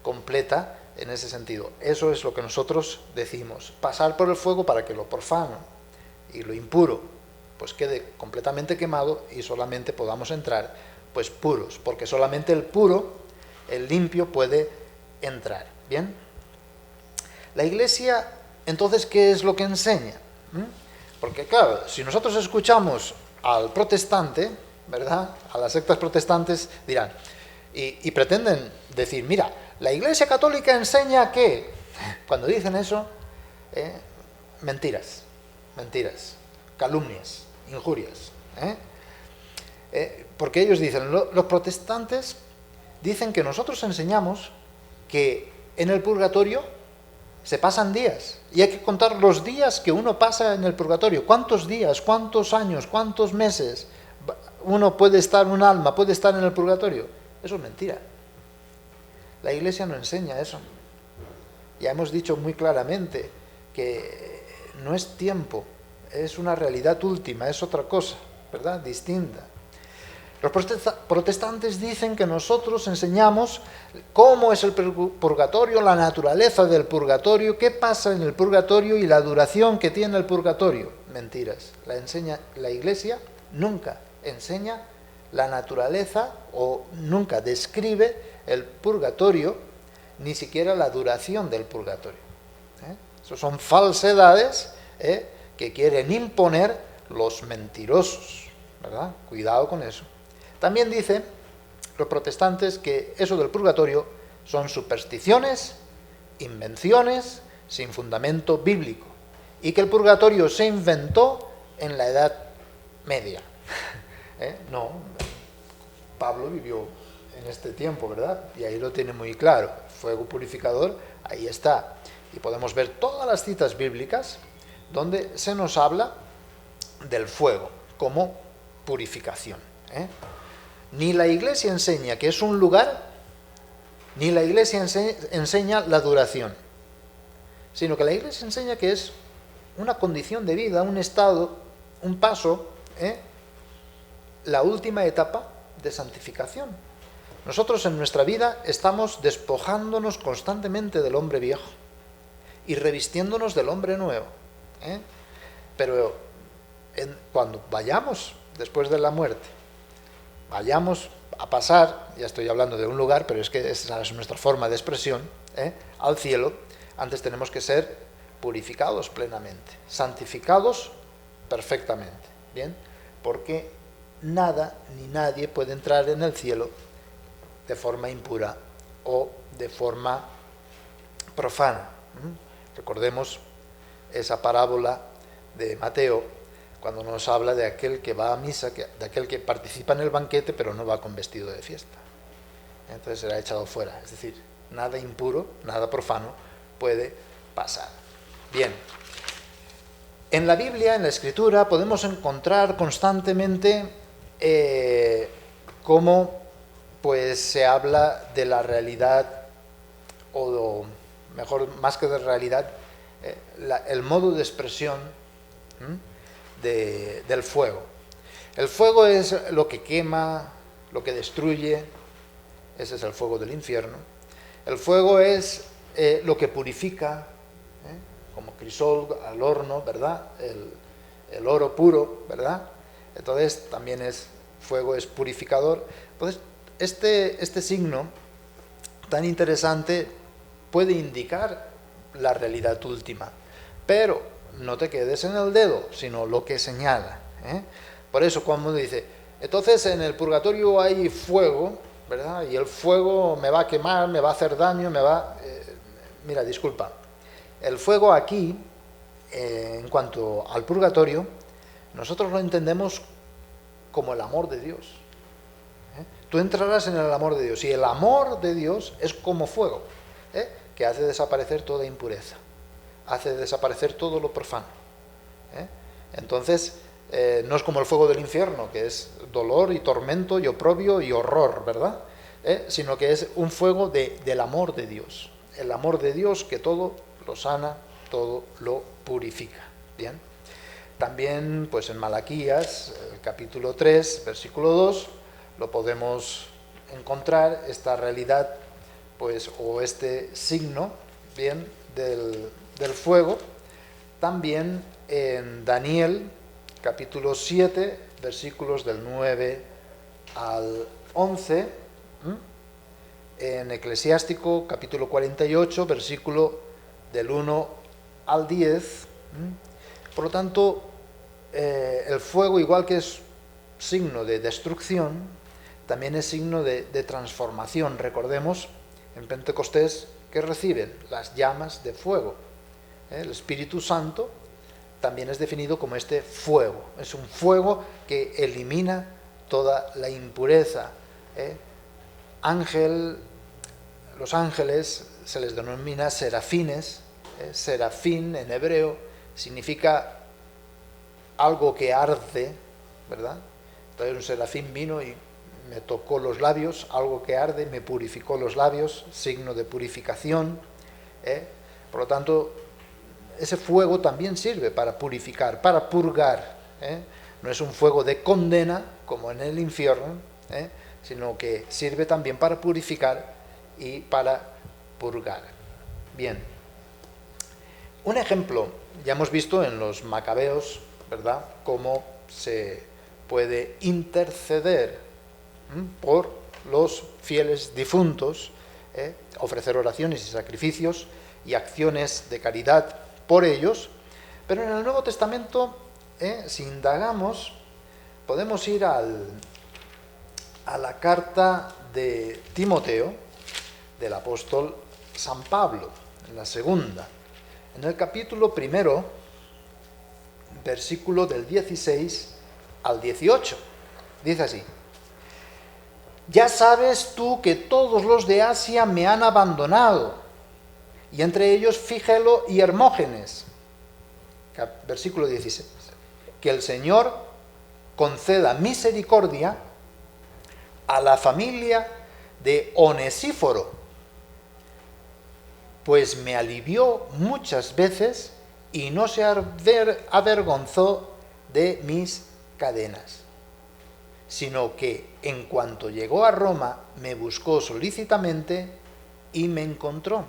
completa en ese sentido. Eso es lo que nosotros decimos, pasar por el fuego para que lo profano y lo impuro pues quede completamente quemado y solamente podamos entrar pues puros, porque solamente el puro, el limpio puede entrar. ¿Bien? La Iglesia, entonces, ¿qué es lo que enseña? Porque claro, si nosotros escuchamos al protestante, ¿verdad?, a las sectas protestantes, dirán, y pretenden decir, mira, la Iglesia Católica enseña que, cuando dicen eso, mentiras, calumnias, injurias. Porque ellos dicen, los protestantes dicen que nosotros enseñamos que en el purgatorio se pasan días, y hay que contar los días que uno pasa en el purgatorio. ¿Cuántos días, cuántos años, cuántos meses uno puede estar, un alma puede estar en el purgatorio? Eso es mentira. La Iglesia no enseña eso. Ya hemos dicho muy claramente que no es tiempo, es una realidad última, es otra cosa, ¿verdad?, distinta. Los protestantes dicen que nosotros enseñamos cómo es el purgatorio, la naturaleza del purgatorio, qué pasa en el purgatorio y la duración que tiene el purgatorio. Mentiras. La Iglesia nunca enseña la naturaleza o nunca describe el purgatorio, ni siquiera la duración del purgatorio. Eso son falsedades que quieren imponer los mentirosos, ¿verdad? Cuidado con eso. También dicen los protestantes que eso del purgatorio son supersticiones, invenciones sin fundamento bíblico, y que el purgatorio se inventó en la Edad Media. No, Pablo vivió en este tiempo, ¿verdad? Y ahí lo tiene muy claro. Fuego purificador, ahí está. Y podemos ver todas las citas bíblicas donde se nos habla del fuego como purificación. Ni la Iglesia enseña que es un lugar, ni la Iglesia enseña la duración, sino que la Iglesia enseña que es una condición de vida, un estado, un paso, la última etapa de santificación. Nosotros en nuestra vida estamos despojándonos constantemente del hombre viejo y revistiéndonos del hombre nuevo. Pero cuando vayamos, después de la muerte, vayamos a pasar, ya estoy hablando de un lugar, pero es que esa es nuestra forma de expresión, al cielo, antes tenemos que ser purificados plenamente, santificados perfectamente, ¿bien? Porque nada ni nadie puede entrar en el cielo de forma impura o de forma profana. Recordemos esa parábola de Mateo, cuando nos habla de aquel que va a misa, de aquel que participa en el banquete, pero no va con vestido de fiesta. Entonces será echado fuera. Es decir, nada impuro, nada profano puede pasar. Bien. En la Biblia, en la Escritura, podemos encontrar constantemente cómo pues, se habla de la realidad, o mejor, más que de realidad, el modo de expresión del fuego. El fuego es lo que quema, lo que destruye, ese es el fuego del infierno. El fuego es lo que purifica, como crisol al horno, ¿verdad? El oro puro, ¿verdad? Entonces también fuego es purificador. Entonces este signo tan interesante puede indicar la realidad última, pero no te quedes en el dedo, sino lo que señala, Por eso cuando dice, entonces en el purgatorio hay fuego, ¿verdad? Y el fuego me va a quemar, me va a hacer daño, me va... mira, disculpa. El fuego aquí, en cuanto al purgatorio, nosotros lo entendemos como el amor de Dios. Tú entrarás en el amor de Dios, y el amor de Dios es como fuego, que hace desaparecer toda impureza, hace desaparecer todo lo profano. Entonces, no es como el fuego del infierno, que es dolor y tormento y oprobio y horror, ¿verdad? Sino que es un fuego del amor de Dios. El amor de Dios que todo lo sana, todo lo purifica. Bien. También, pues en Malaquías, el capítulo 3, versículo 2, lo podemos encontrar, esta realidad, pues, o este signo, bien, del fuego. También en Daniel, capítulo 7, versículos del 9 al 11, en Eclesiástico, capítulo 48, versículo del 1 al 10. Por lo tanto, el fuego, igual que es signo de destrucción, también es signo de transformación. Recordemos, en Pentecostés, que reciben las llamas de fuego. El Espíritu Santo también es definido como este fuego. Es un fuego que elimina toda la impureza. Los ángeles se les denomina serafines. Serafín en hebreo significa algo que arde, ¿verdad? Entonces un serafín vino y me tocó los labios, algo que arde, me purificó los labios, signo de purificación. Por lo tanto, ese fuego también sirve para purificar, para purgar. No es un fuego de condena, como en el infierno, sino que sirve también para purificar y para purgar. Bien. Un ejemplo, ya hemos visto en los Macabeos, ¿verdad?, cómo se puede interceder por los fieles difuntos, ofrecer oraciones y sacrificios y acciones de caridad por ellos. Pero en el Nuevo Testamento, si indagamos, podemos ir a la carta de Timoteo, del apóstol San Pablo, en la segunda. En el capítulo 1, versículo del 16 al 18, dice así: ya sabes tú que todos los de Asia me han abandonado, y entre ellos Fígelo y Hermógenes. Versículo 16. Que el Señor conceda misericordia a la familia de Onesíforo, pues me alivió muchas veces y no se avergonzó de mis cadenas, sino que en cuanto llegó a Roma me buscó solícitamente y me encontró.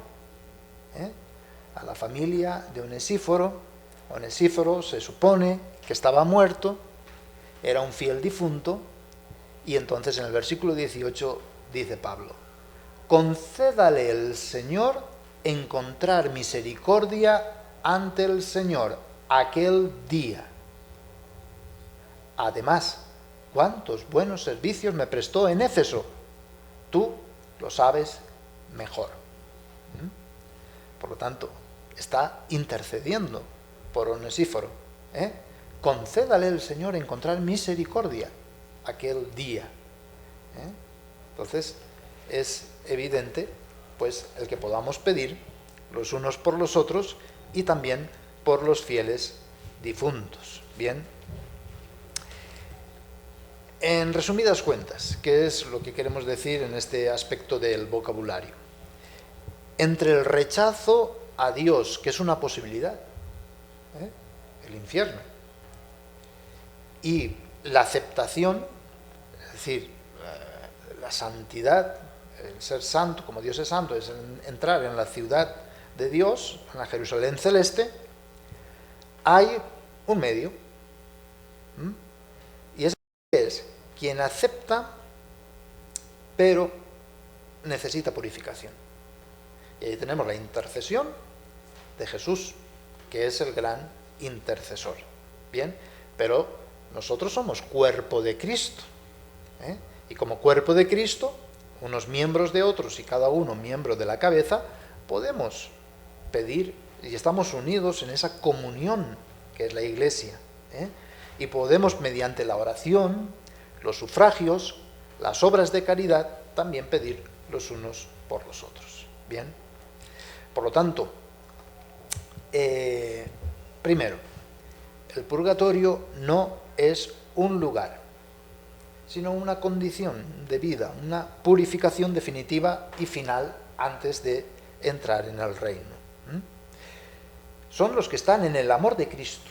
A la familia de Onesíforo. Onesíforo se supone que estaba muerto, era un fiel difunto, y entonces en el versículo 18 dice Pablo: concédale el Señor encontrar misericordia ante el Señor aquel día. Además, cuántos buenos servicios me prestó en Éfeso, tú lo sabes mejor. Por lo tanto, está intercediendo por Onesíforo. Concédale el Señor encontrar misericordia aquel día. Entonces, es evidente, pues, el que podamos pedir los unos por los otros y también por los fieles difuntos. Bien. En resumidas cuentas, ¿qué es lo que queremos decir en este aspecto del vocabulario? Entre el rechazo a Dios, que es una posibilidad, el infierno, y la aceptación, es decir, la santidad, el ser santo, como Dios es santo, es entrar en la ciudad de Dios, en la Jerusalén celeste, hay un medio. Y ese es quien acepta, pero necesita purificación. Y ahí tenemos la intercesión de Jesús, que es el gran intercesor. Bien, pero nosotros somos cuerpo de Cristo, ¿eh? Y como cuerpo de Cristo, unos miembros de otros y cada uno miembro de la cabeza, podemos pedir y estamos unidos en esa comunión que es la Iglesia, ¿eh? Y podemos, mediante la oración, los sufragios, las obras de caridad, también pedir los unos por los otros. Bien, por lo tanto, primero, el purgatorio no es un lugar, sino una condición de vida, una purificación definitiva y final antes de entrar en el reino. Son los que están en el amor de Cristo.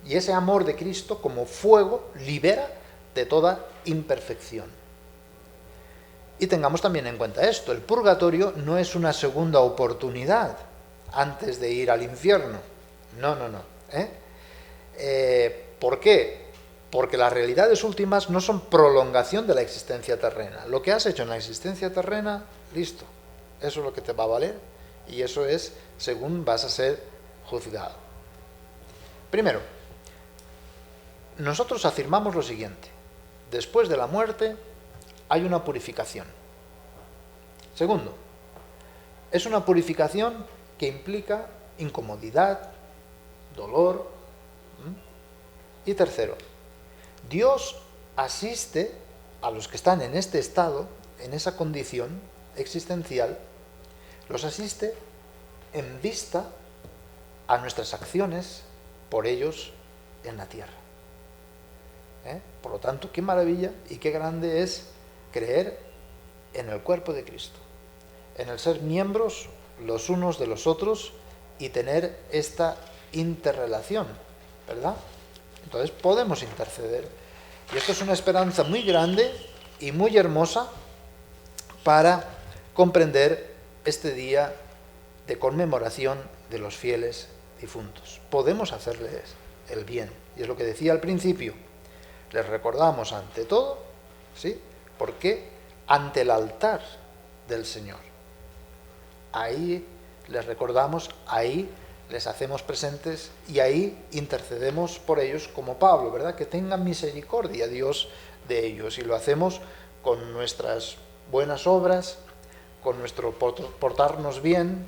Y ese amor de Cristo, como fuego, libera de toda imperfección. Y tengamos también en cuenta esto, el purgatorio no es una segunda oportunidad antes de ir al infierno. No. ¿Por qué? Porque las realidades últimas no son prolongación de la existencia terrena. Lo que has hecho en la existencia terrena, listo. Eso es lo que te va a valer y eso es según vas a ser juzgado. Primero, nosotros afirmamos lo siguiente: después de la muerte hay una purificación. Segundo, es una purificación que implica incomodidad, dolor. Y tercero, Dios asiste a los que están en este estado, en esa condición existencial, los asiste en vista a nuestras acciones por ellos en la tierra. Por lo tanto, qué maravilla y qué grande es creer en el cuerpo de Cristo, en el ser miembros los unos de los otros y tener esta interrelación, ¿verdad? Entonces podemos interceder. Y esto es una esperanza muy grande y muy hermosa para comprender este día de conmemoración de los fieles difuntos. Podemos hacerles el bien. Y es lo que decía al principio. Les recordamos ante todo, ¿sí? Porque ante el altar del Señor. Ahí les recordamos, ahí les hacemos presentes y ahí intercedemos por ellos como Pablo, ¿verdad? Que tengan misericordia Dios de ellos. Y lo hacemos con nuestras buenas obras, con nuestro portarnos bien,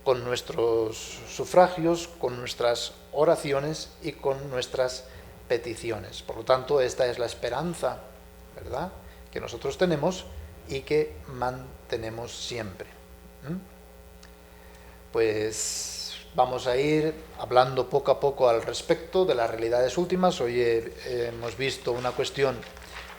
con nuestros sufragios, con nuestras oraciones y con nuestras peticiones. Por lo tanto, esta es la esperanza, ¿verdad?, que nosotros tenemos y que mantenemos siempre. Pues vamos a ir hablando poco a poco al respecto de las realidades últimas. Hoy hemos visto una cuestión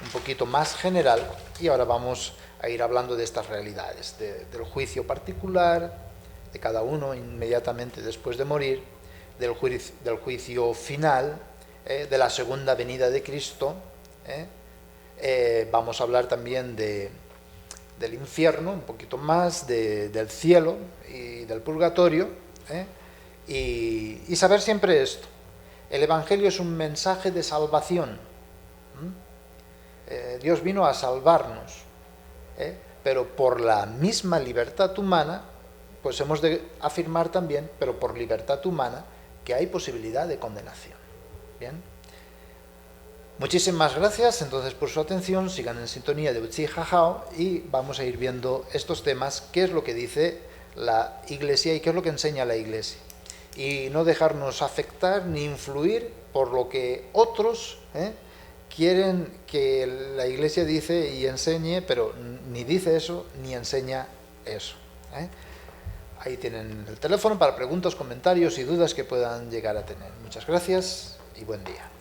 un poquito más general y ahora vamos a ir hablando de estas realidades, del juicio particular de cada uno inmediatamente después de morir, del juicio final, de la segunda venida de Cristo. Vamos a hablar también del infierno, un poquito más, del cielo y del purgatorio, y saber siempre esto: el Evangelio es un mensaje de salvación. Dios vino a salvarnos, pero por la misma libertad humana, pues hemos de afirmar también, pero por libertad humana, que hay posibilidad de condenación. Bien. Muchísimas gracias entonces por su atención. Sigan en sintonía de Utsi Jajao y vamos a ir viendo estos temas, qué es lo que dice la Iglesia y qué es lo que enseña la Iglesia. Y no dejarnos afectar ni influir por lo que otros quieren que la Iglesia dice y enseñe, pero ni dice eso ni enseña eso. Ahí tienen el teléfono para preguntas, comentarios y dudas que puedan llegar a tener. Muchas gracias y buen día.